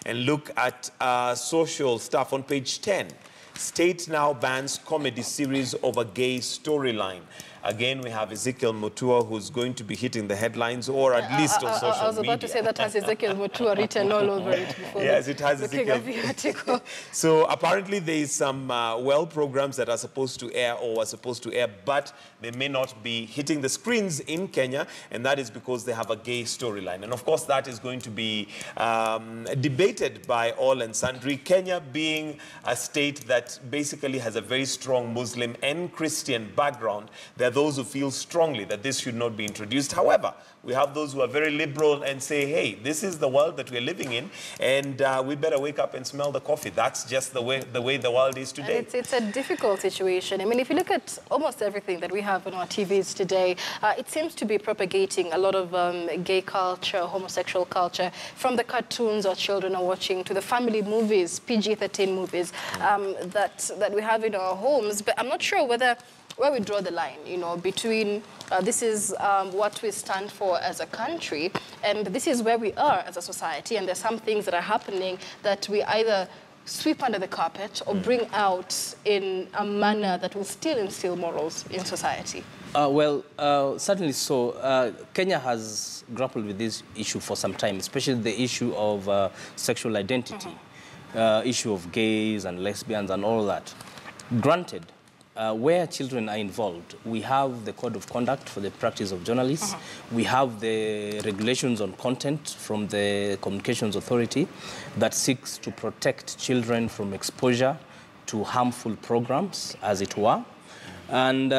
and look at social stuff on page 10. State now bans comedy series over gay storyline. Again, we have Ezekiel Mutua, who's going to be hitting the headlines, or at least on social media. I was about to say that has Ezekiel Mutua written all over it before. Yes, it has looking Ezekiel. at the article. So apparently there is some programs that are supposed to air or are supposed to air, but they may not be hitting the screens in Kenya, and that is because they have a gay storyline. And of course, that is going to be debated by all and sundry. Kenya being a state that basically has a very strong Muslim and Christian background, there are those who feel strongly that this should not be introduced. However, we have those who are very liberal and say, hey, this is the world that we're living in, and we better wake up and smell the coffee. That's just the way the world is today. And it's a difficult situation. I mean, if you look at almost everything that we have on our TVs today, it seems to be propagating a lot of gay culture, homosexual culture, from the cartoons our children are watching to the family movies, PG-13 movies that we have in our homes. But I'm not sure where we draw the line, you know, between this is what we stand for as a country, and this is where we are as a society, and there's some things that are happening that we either sweep under the carpet or bring out in a manner that will still instill morals in society. Certainly so. Kenya has grappled with this issue for some time, especially the issue of sexual identity, issue of gays and lesbians and all that. Granted, where children are involved, we have the code of conduct for the practice of journalists. We have the regulations on content from the Communications Authority that seeks to protect children from exposure to harmful programs, as it were. And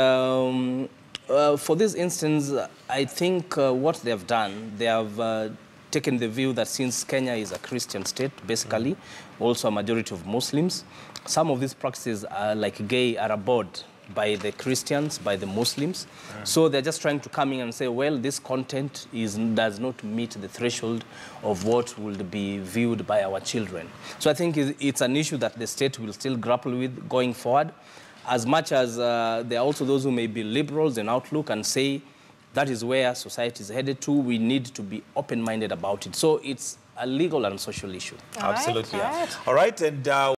for this instance, I think what they have done, they have taken the view that since Kenya is a Christian state, basically, also a majority of Muslims, some of these practices are like gay are abhorred by the Christians, by the Muslims. So they're just trying to come in and say, well, this content does not meet the threshold of what will be viewed by our children. So I think it's an issue that the state will still grapple with going forward, as much as there are also those who may be liberals in outlook and say, that is where society is headed to. We need to be open-minded about it. So it's a legal and social issue. Absolutely. All right. All right, and